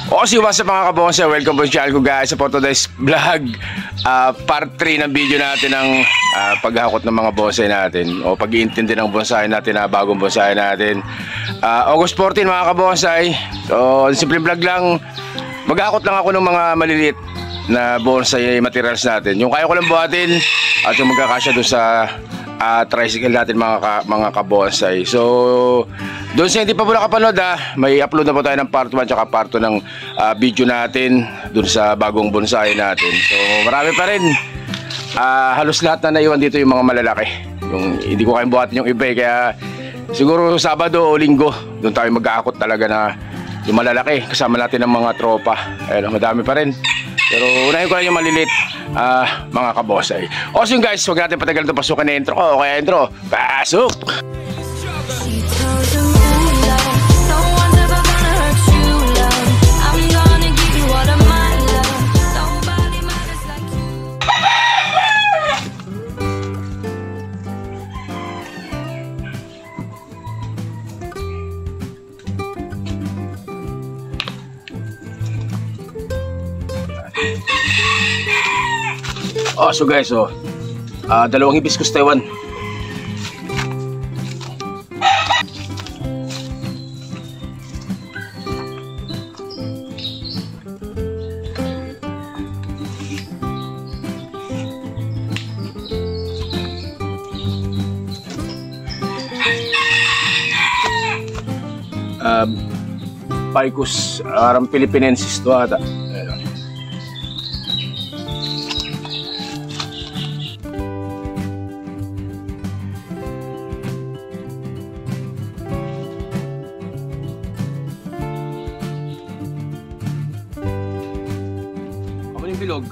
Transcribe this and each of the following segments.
O kasi what's up mga kabonsay, welcome po sa channel ko guys sa today's vlog. Part 3 ng video natin ng paghakot ng mga bonsai natin o pag-iintindi ng bonsai natin na bagong bonsai natin. August 14 mga kabonsay. So simple vlog lang, maghakot lang ako ng mga maliliit na bonsai materials natin. Yung kaya ko lang buhatin at yung magkakasya doon sa tricycle natin mga kabonsay. So doon sa hindi pa po nakapanood may upload na po tayo ng part 1 at part 2 ng video natin doon sa bagong bonsai natin. So marami pa rin, halos lahat na naiwan dito yung mga malalaki. Yung hindi ko kayang buhatin yung iba kaya siguro Sabado o Linggo doon tayo mag-aakot talaga na yung malalaki kasama natin ng mga tropa. Ayun, madami pa rin. Pero unahin ko lang yung malilit mga kabonsay. Awesome guys, huwag natin patagal ito, pasukan na intro ko. Okay, intro, pasok! So guys, dalawang hibiscus Taiwan. Ficus Philippinensis to ata. Bilog.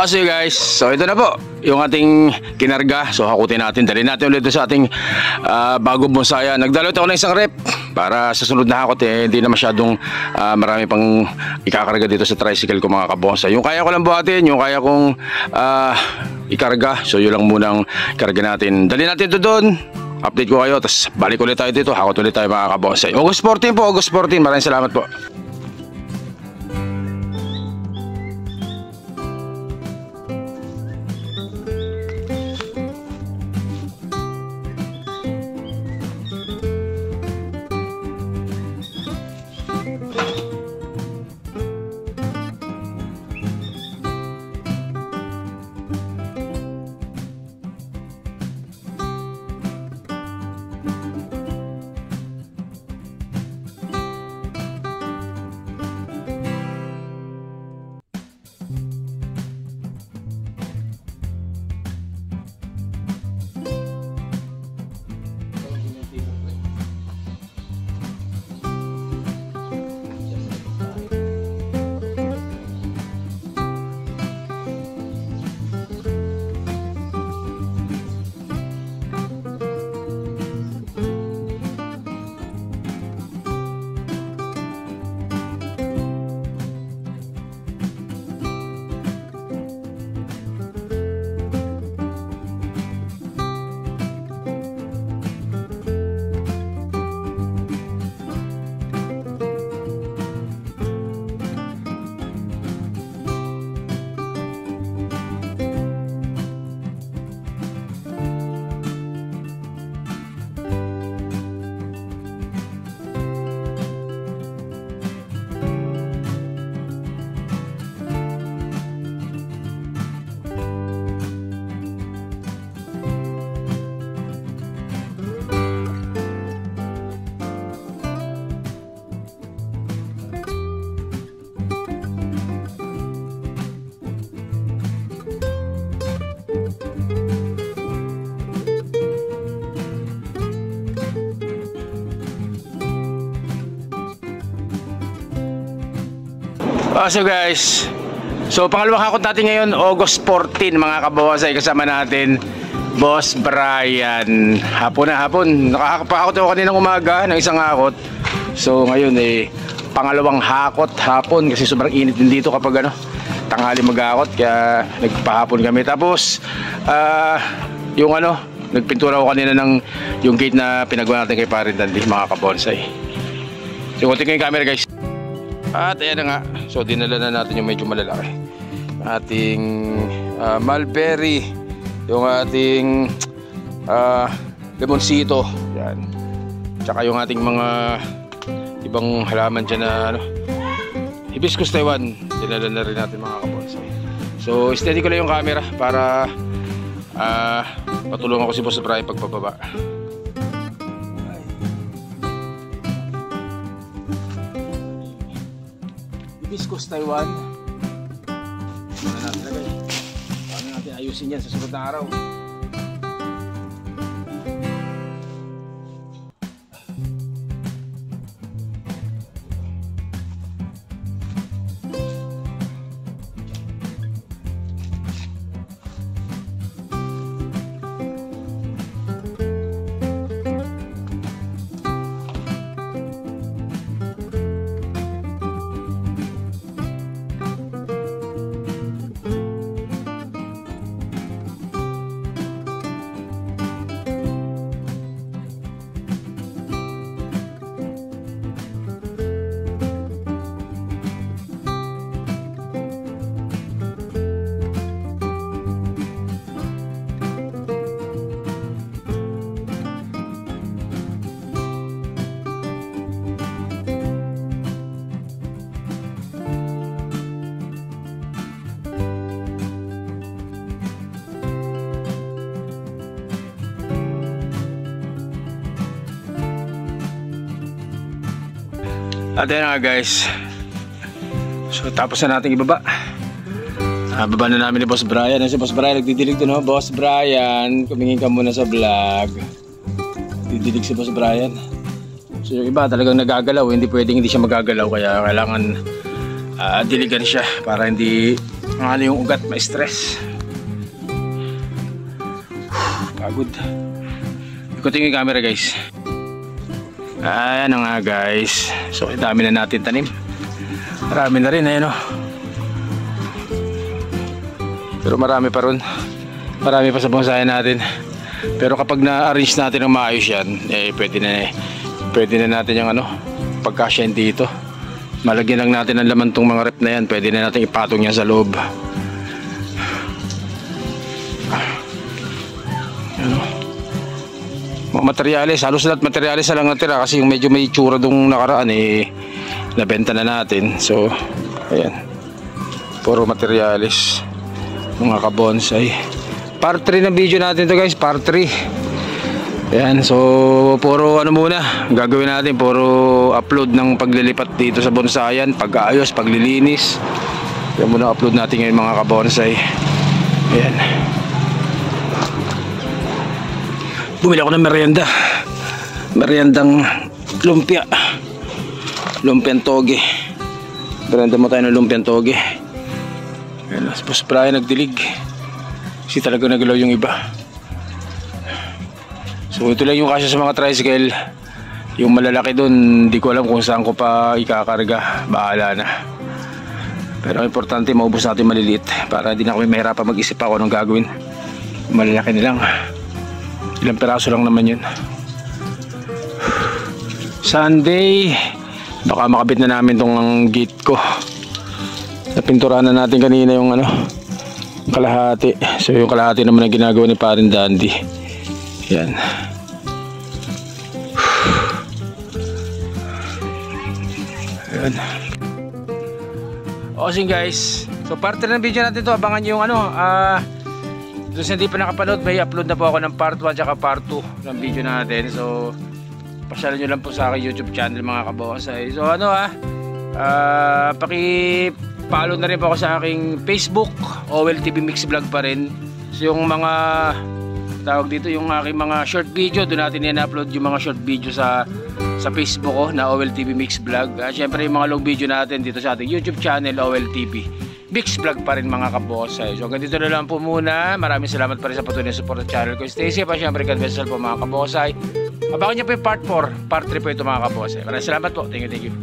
So guys, so ito na po yung ating kinarga. So hakutin natin, dalhin natin ulit sa ating bagong bonsai. Nagdalot ako ng isang rep para sa sunod na hakot hindi na masyadong marami pang ikakarga dito sa tricycle ko mga kabonsai. Yung kaya ko lang buhatin, yung kaya kong ikarga, so yun lang munang karga natin. Dalhin natin ito doon, update ko kayo, tapos balik ulit tayo dito, hakot ulit tayo mga kabonsai. August 14 po, August 14, maraming salamat po. So guys, so pangalawang hakot natin ngayon, August 14 mga kabonsai. Kasama natin Boss Brian. Hapon na hapon. Nakakapakot ako kaninang umaga ng isang hakot. So ngayon pangalawang hakot hapon kasi sobrang init din dito kapag tanghali maghakot, kaya nagpahapon kami. Tapos yung nagpintura ko kanina ng yung gate na pinagawa natin kay Parin Dandy mga kabonsai. So konti ko yung camera guys. At ayan na nga, so dinala na natin yung medyo malalaki, ating mulberry, yung ating lemonsito, yan. Tsaka yung ating mga ibang halaman dyan na hibiscus Taiwan, dinala na rin natin mga kabonsai. So steady ko lang yung camera para patulungan ko si Boss Brian pagpababa. Hibiscus Taiwan. Ano natin lagay? Paano natin ayusin yan sa sunod na araw? At yan nga guys, so tapos na natin ibaba. Baba na namin ni Boss Brian. Si Boss Brian nagdidilig doon. Boss Brian, kumingin ka muna sa vlog. Didilig si Boss Brian. So yung iba talagang nagagalaw, hindi pwedeng hindi siya magagalaw, kaya kailangan diligan siya para hindi yung ugat ma-stress. Pagod. Ikutin yung camera guys. Ayan na nga guys. So dami na natin tanim. Marami na rin pero marami pa ron. Marami pa sa bonsai natin. Pero kapag na-arrange natin ng maayos yan, pwede na natin yung pagkasyahin dito. Malagyan lang natin ng laman tong mga rep na yan. Pwede na natin ipatong yan sa loob. Mga materyales, halos lahat materyales na lang natira kasi yung medyo may tsura dong nakaraan nabenta na natin. So ayan, puro materyales mga kabonsai. Part 3 ng video natin to guys, part 3. Ayan, so puro muna gagawin natin, puro upload ng paglilipat dito sa bonsayan, pag-aayos, paglilinis. Yan muna upload natin ngayon mga kabonsai. Ayan, bumili ako ng meriendang lumpiang toge. Merienda mo tayo ng lumpiang toge. Ayan, Boss Brian nagdilig kasi talaga nagalaw yung iba. So ito lang yung kasya sa mga tricycle. Yung malalaki dun, hindi ko alam kung saan ko pa ikakarga, bahala na. Pero importante maubos natin maliliit para hindi na kami mahirapan mag-isip pa kung anong gagawin. Malalaki nilang ilang peraso lang naman yun. Sunday, baka makabit na namin tong gate ko. Napinturahan na natin kanina yung kalahati. So yung kalahati naman na ginagawa ni Parin Dandy. Yan. Yan. Okay guys, so parte ng video natin to. Abangan nyo yung doon sa hindi pa nakapanood, may upload na po ako ng part 1 at part 2 ng video natin. So pasyalan nyo lang po sa aking YouTube channel mga kabonsai. So paki-follow na rin po ako sa aking Facebook, OL TV Mix Vlog pa rin. So yung mga tawag dito, yung aking mga short video. Doon natin in-upload yung mga short video sa Facebook ko na OLTV Mix Vlog. Syempre yung mga long video natin dito sa ating YouTube channel OLTV Mix Vlog pa rin mga kabosay. So hanggang dito na lang po muna. Maraming salamat pa rin sa patuloy na support sa channel ko. Stay safe at syempre God bless po mga kabosay. Abangan niyo po yung part 4, part 3 po ito mga kabosay. Maraming salamat po. Thank you.